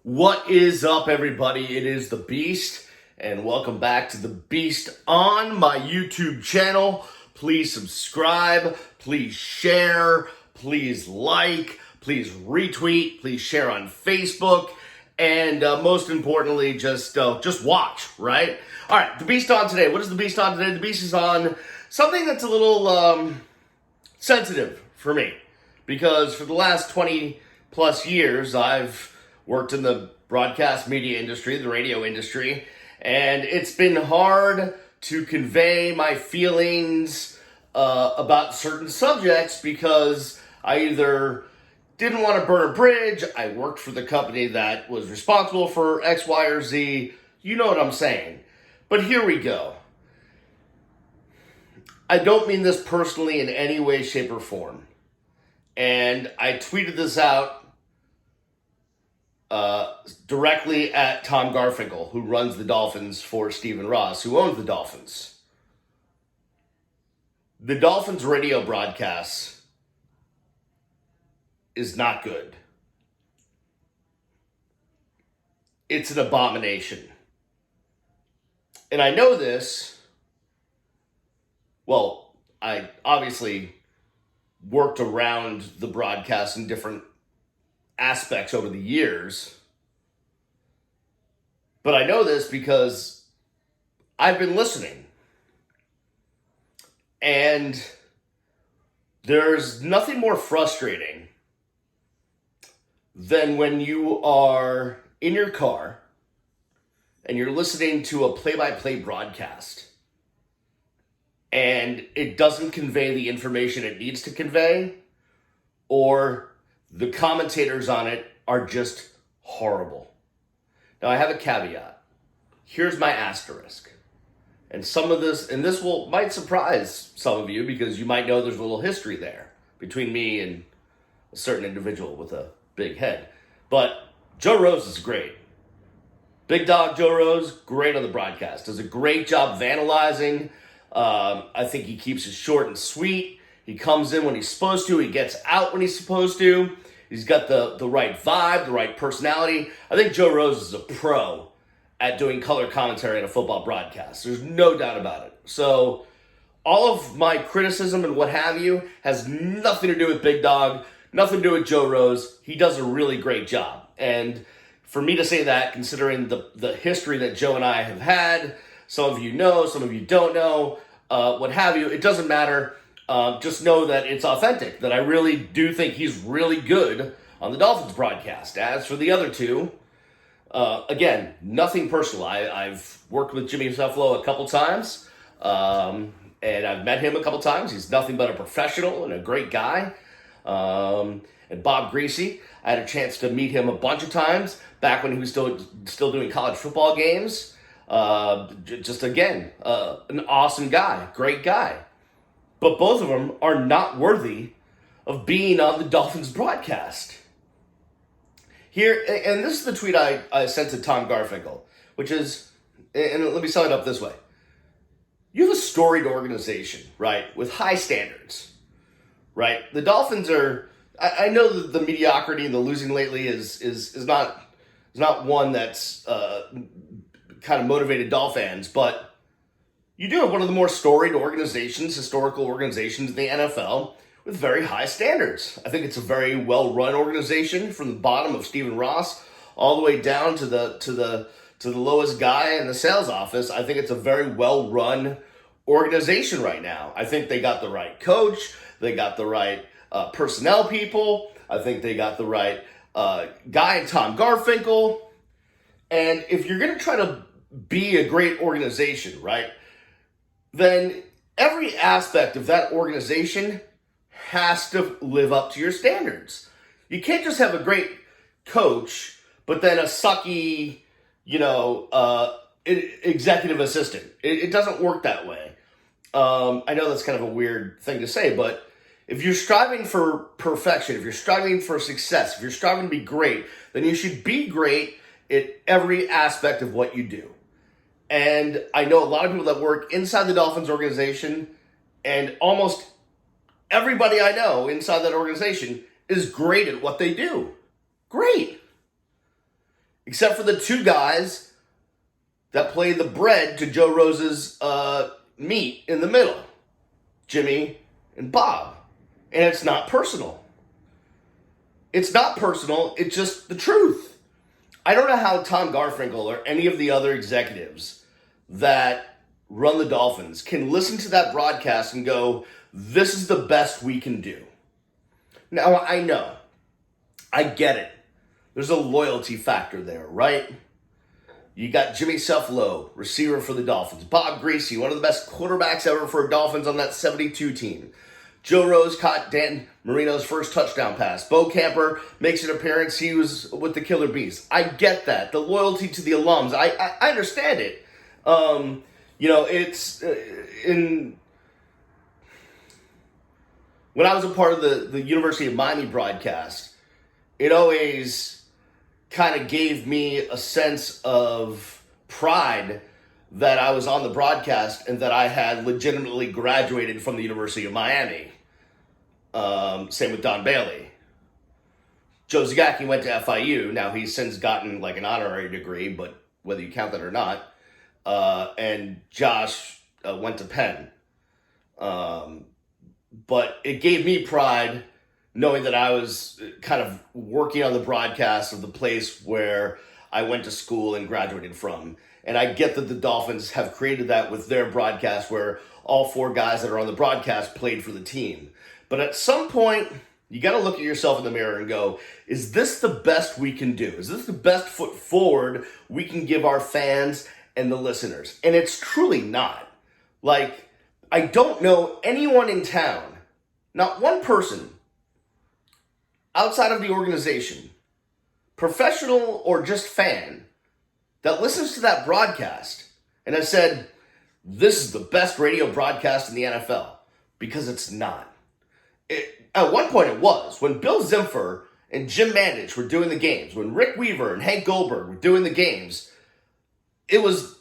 What is up, everybody? It is the Beast, and welcome back to the Beast on my YouTube channel. Please subscribe, please share, please like, please retweet, please share on Facebook, and most importantly, just watch, right? All right, the Beast on today. What is the Beast on today? The Beast is on something that's a little sensitive for me, because for the last 20 plus years, I've worked in the broadcast media industry, the radio industry, and it's been hard to convey my feelings about certain subjects because I either didn't want to burn a bridge, I worked for the company that was responsible for X, Y, or Z. You know what I'm saying. But here we go. I don't mean this personally in any way, shape, or form. And I tweeted this out directly at Tom Garfinkel, who runs the Dolphins for Stephen Ross, who owns the Dolphins. The Dolphins radio broadcast is not good. It's an abomination. And I know this. Well, I obviously worked around the broadcast in different aspects over the years. But I know this because I've been listening. And there's nothing more frustrating than when you are in your car and you're listening to a play-by-play broadcast and it doesn't convey the information it needs to convey, or the commentators on it are just horrible. Now, I have a caveat. Here's my asterisk. And some of this, and this might surprise some of you because you might know there's a little history there between me and a certain individual with a big head. But Joe Rose is great. Big dog Joe Rose, great on the broadcast. Does a great job vandalizing. I think he keeps it short and sweet. He comes in when he's supposed to. He gets out when he's supposed to. He's got the right vibe, the right personality. I think Joe Rose is a pro at doing color commentary on a football broadcast. There's no doubt about it. So all of my criticism and what have you has nothing to do with Big Dog, nothing to do with Joe Rose. He does a really great job. And for me to say that, considering the history that Joe and I have had, some of you know, some of you don't know, what have you, it doesn't matter. Just know that it's authentic, that I really do think he's really good on the Dolphins broadcast. As for the other two, again, nothing personal. I've worked with Jimmy Cephalo a couple times, and I've met him a couple times. He's nothing but a professional and a great guy. And Bob Greasy, I had a chance to meet him a bunch of times back when he was still doing college football games. Just again, an awesome guy, great guy. But both of them are not worthy of being on the Dolphins broadcast. Here, and this is the tweet I sent to Tom Garfinkel, which is, and let me sum it up this way. You have a storied organization, right, with high standards, right? The Dolphins are, I know that the mediocrity and the losing lately is not one that's kind of motivated Dolphin fans, but you do have one of the more storied organizations, historical organizations in the NFL with very high standards. I think it's a very well-run organization from the bottom of Stephen Ross all the way down to the lowest guy in the sales office. I think it's a very well-run organization right now. I think they got the right coach. They got the right personnel people. I think they got the right guy, Tom Garfinkel. And if you're going to try to be a great organization, right, then every aspect of that organization has to live up to your standards. You can't just have a great coach, but then a sucky, executive assistant. It doesn't work that way. I know that's kind of a weird thing to say, but if you're striving for perfection, if you're striving for success, if you're striving to be great, then you should be great at every aspect of what you do. And I know a lot of people that work inside the Dolphins organization, and almost everybody I know inside that organization is great at what they do. Great. except for the two guys that play the bread to Joe Rose's meat in the middle, Jimmy and Bob. And it's not personal. It's not personal, it's just the truth. I don't know how Tom Garfinkel or any of the other executives that run the Dolphins can listen to that broadcast and go, this is the best we can do. Now, I know. I get it. There's a loyalty factor there, right? You got Jimmy Cephalo, receiver for the Dolphins. Bob Greasy, one of the best quarterbacks ever for Dolphins on that 72 team. Joe Rose caught Dan Marino's first touchdown pass. Bo Camper makes an appearance. He was with the Killer Bees. I get that. The loyalty to the alums. I understand it. It's when I was a part of the University of Miami broadcast, it always kind of gave me a sense of pride that I was on the broadcast and that I had legitimately graduated from the University of Miami. Same with Don Bailey. Joe Zagacki went to FIU. Now he's since gotten like an honorary degree, but whether you count that or not. And Josh went to Penn. But it gave me pride knowing that I was kind of working on the broadcast of the place where I went to school and graduated from. And I get that the Dolphins have created that with their broadcast where all four guys that are on the broadcast played for the team. But at some point, you got to look at yourself in the mirror and go, is this the best we can do? Is this the best foot forward we can give our fans and the listeners? And it's truly not. Like, I don't know anyone in town, not one person outside of the organization, professional or just fan, that listens to that broadcast and has said, this is the best radio broadcast in the NFL, because it's not. At one point it was. When Bill Zimfer and Jim Mandich were doing the games, when Rick Weaver and Hank Goldberg were doing the games, it was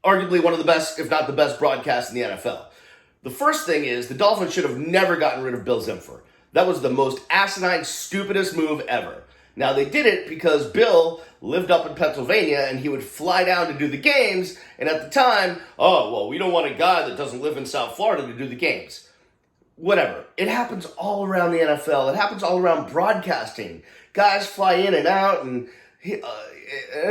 arguably one of the best, if not the best, broadcasts in the NFL. The first thing is, the Dolphins should have never gotten rid of Bill Zimfer. That was the most asinine, stupidest move ever. Now, they did it because Bill lived up in Pennsylvania and he would fly down to do the games. And at the time, we don't want a guy that doesn't live in South Florida to do the games. Whatever. It happens all around the NFL. It happens all around broadcasting. Guys fly in and out and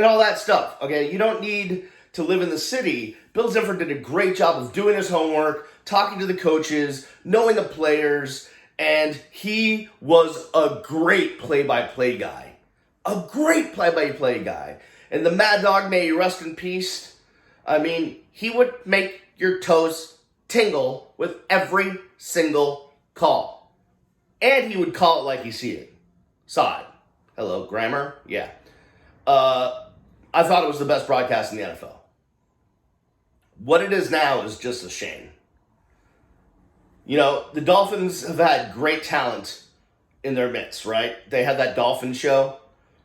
all that stuff. Okay, you don't need to live in the city. Bill Zimfer did a great job of doing his homework, talking to the coaches, knowing the players, and he was a great play-by-play guy. A great play-by-play guy. And the Mad Dog, may he rest in peace, I mean, he would make your toes tingle with every single call. And he would call it like you see it. Saw it. Hello, grammar? Yeah. I thought it was the best broadcast in the NFL. What it is now is just a shame. You know, the Dolphins have had great talent in their midst, right? They had that Dolphin show.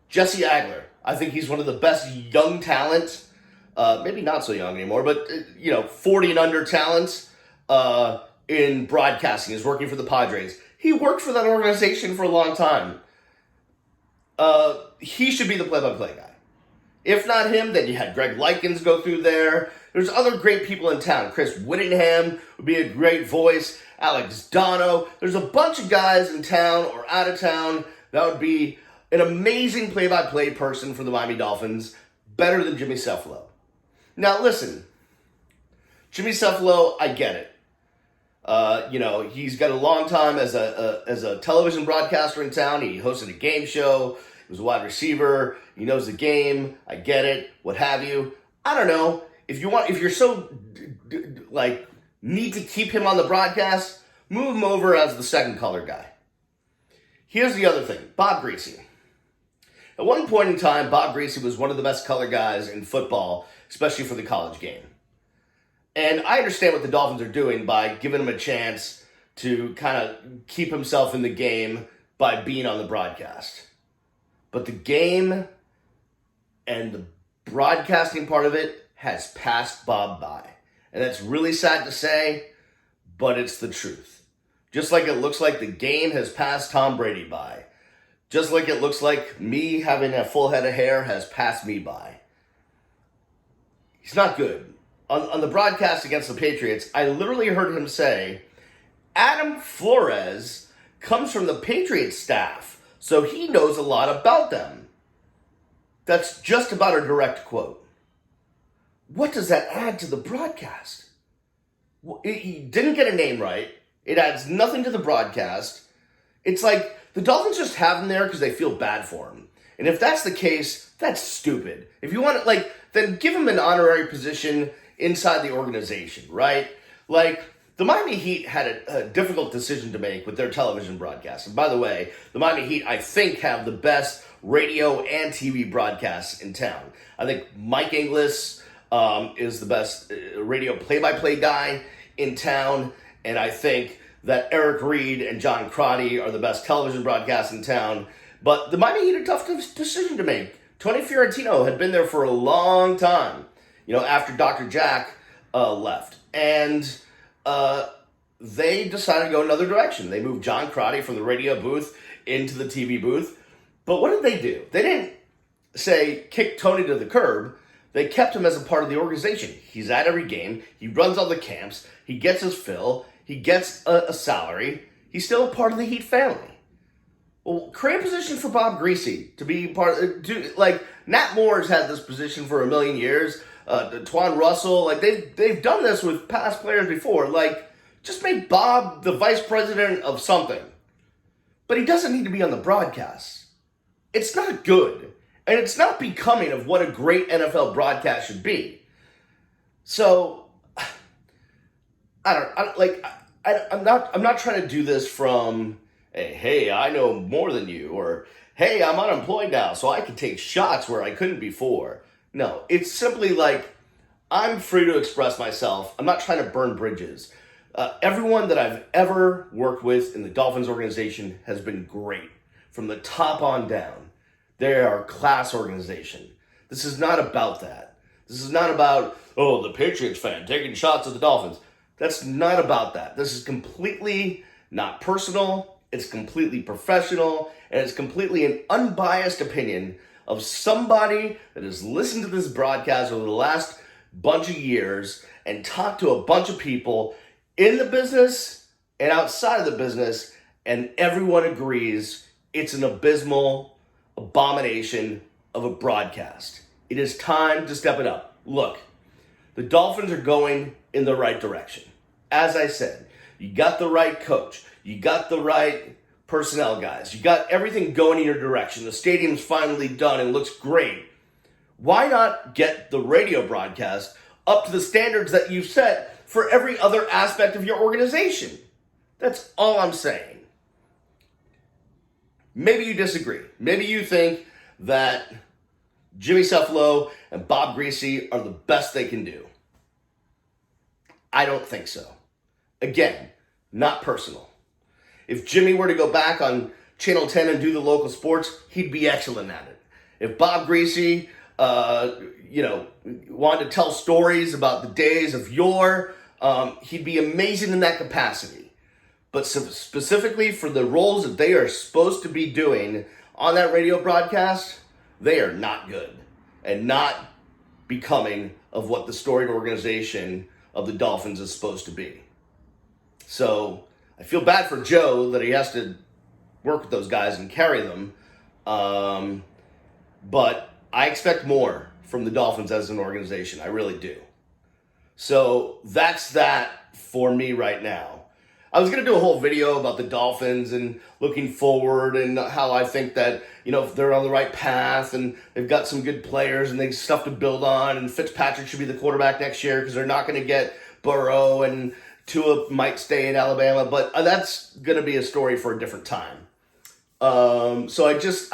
Jesse Agler, I think he's one of the best young talent, maybe not so young anymore, but, 40 and under talent in broadcasting. He's working for the Padres. He worked for that organization for a long time. He should be the play-by-play guy. If not him, then you had Greg Likens go through there. There's other great people in town. Chris Whittingham would be a great voice. Alex Dono. There's a bunch of guys in town or out of town that would be an amazing play-by-play person for the Miami Dolphins, better than Jimmy Cephalo. Now listen, Jimmy Cephalo, I get it. He's got a long time as a television broadcaster in town. He hosted a game show. He was a wide receiver. He knows the game. I get it. What have you? I don't know. If you're so need to keep him on the broadcast, move him over as the second color guy. Here's the other thing. Bob Greasy. At one point in time, Bob Greasy was one of the best color guys in football, especially for the college game. And I understand what the Dolphins are doing by giving him a chance to kind of keep himself in the game by being on the broadcast. But the game and the broadcasting part of it has passed Bob by. And that's really sad to say, but it's the truth. Just like it looks like the game has passed Tom Brady by. Just like it looks like me having a full head of hair has passed me by. He's not good. On the broadcast against the Patriots, I literally heard him say, Adam Flores comes from the Patriots staff, so he knows a lot about them. That's just about a direct quote. What does that add to the broadcast? He didn't get a name right. It adds nothing to the broadcast. It's like the Dolphins just have him there because they feel bad for him. And if that's the case, that's stupid. If you want to, then give him an honorary position inside the organization, right? The Miami Heat had a difficult decision to make with their television broadcast. And by the way, the Miami Heat, I think, have the best radio and TV broadcasts in town. I think Mike Inglis is the best radio play-by-play guy in town. And I think that Eric Reed and John Crotty are the best television broadcasts in town. But the Miami Heat had a tough decision to make. Tony Fiorentino had been there for a long time, after Dr. Jack left. And they decided to go another direction. They moved John Crotty from the radio booth into the TV booth. But what did they do? They didn't say kick Tony to the curb. They kept him as a part of the organization. He's at every game. He runs all the camps. He gets his fill. He gets a salary. He's still a part of the Heat family. Well, create a position for Bob Greasy to be part of, Nat Moore's had this position for a million years. Twan Russell, they've done this with past players before. Just make Bob the vice president of something. But he doesn't need to be on the broadcast. It's not good. And it's not becoming of what a great NFL broadcast should be. So, I'm not trying to do this from, hey, I know more than you, or hey, I'm unemployed now, so I can take shots where I couldn't before. No, it's simply I'm free to express myself. I'm not trying to burn bridges. Everyone that I've ever worked with in the Dolphins organization has been great, from the top on down. They are a class organization. This is not about that. This is not about, the Patriots fan taking shots at the Dolphins. That's not about that. This is completely not personal. It's completely professional. And it's completely an unbiased opinion of somebody that has listened to this broadcast over the last bunch of years and talked to a bunch of people in the business and outside of the business, and everyone agrees it's an abysmal abomination of a broadcast. It is time to step it up. Look, the Dolphins are going in the right direction. As I said, you got the right coach. You got the right personnel guys. You got everything going in your direction. The stadium's finally done and looks great. Why not get the radio broadcast up to the standards that you've set for every other aspect of your organization? That's all I'm saying. Maybe you disagree. Maybe you think that Jimmy Cephalo and Bob Greasy are the best they can do. I don't think so. Again, not personal. If Jimmy were to go back on Channel 10 and do the local sports, he'd be excellent at it. If Bob Greasy, wanted to tell stories about the days of yore, he'd be amazing in that capacity. But specifically for the roles that they are supposed to be doing on that radio broadcast, they are not good and not becoming of what the storied organization of the Dolphins is supposed to be. So I feel bad for Joe that he has to work with those guys and carry them. But I expect more from the Dolphins as an organization. I really do. So that's that for me right now. I was going to do a whole video about the Dolphins and looking forward and how I think that, they're on the right path and they've got some good players and they've stuff to build on, and Fitzpatrick should be the quarterback next year because they're not going to get Burrow, and Tua might stay in Alabama, but that's going to be a story for a different time. So I just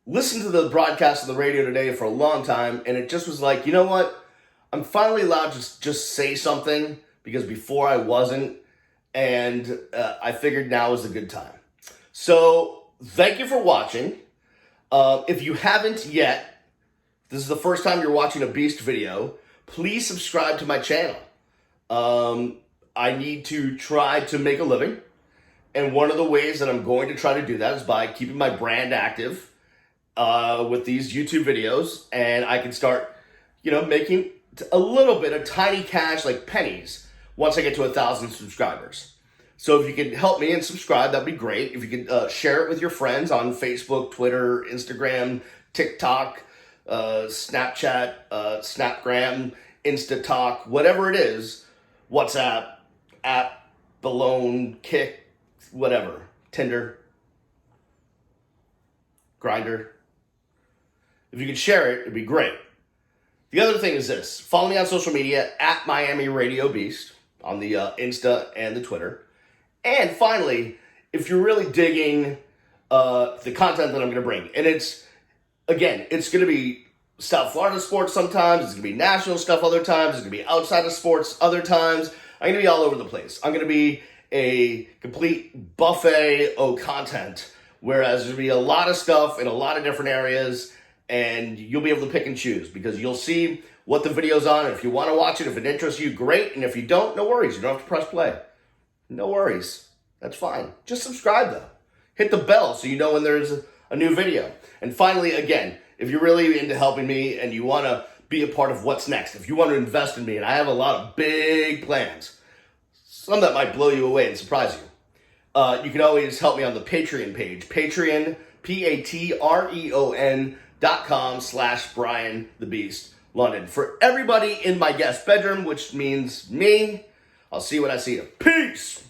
listened to the broadcast of the radio today for a long time, and it just was like, you know what? I'm finally allowed to just say something, because before I wasn't. And I figured now is a good time. So thank you for watching. If you haven't yet, this is the first time you're watching a Beast video, please subscribe to my channel. I need to try to make a living. And one of the ways that I'm going to try to do that is by keeping my brand active with these YouTube videos. And I can start, making a little bit of tiny cash, like pennies, once I get to 1,000 subscribers. So if you could help me and subscribe, that'd be great. If you could share it with your friends on Facebook, Twitter, Instagram, TikTok, Snapchat, Snapgram, Instatalk, whatever it is, WhatsApp, app, Balloon, Kick, whatever, Tinder, Grinder. If you could share it, it'd be great. The other thing is this. Follow me on social media at Miami Radio Beast on the Insta and the Twitter. And finally, if you're really digging the content that I'm going to bring, and it's going to be South Florida sports sometimes, it's going to be national stuff other times, it's going to be outside of sports other times. I'm going to be all over the place. I'm going to be a complete buffet of content, whereas there's going to be a lot of stuff in a lot of different areas, and you'll be able to pick and choose because you'll see what the video's on. And if you want to watch it, if it interests you, great. And if you don't, no worries. You don't have to press play. No worries. That's fine. Just subscribe, though. Hit the bell so you know when there's a new video. And finally, again, if you're really into helping me and you want to be a part of what's next, if you want to invest in me, and I have a lot of big plans, some that might blow you away and surprise you, you can always help me on the Patreon page, Patreon, patreon.com/Brian the Beast London. For everybody in my guest bedroom, which means me, I'll see you when I see you. Peace!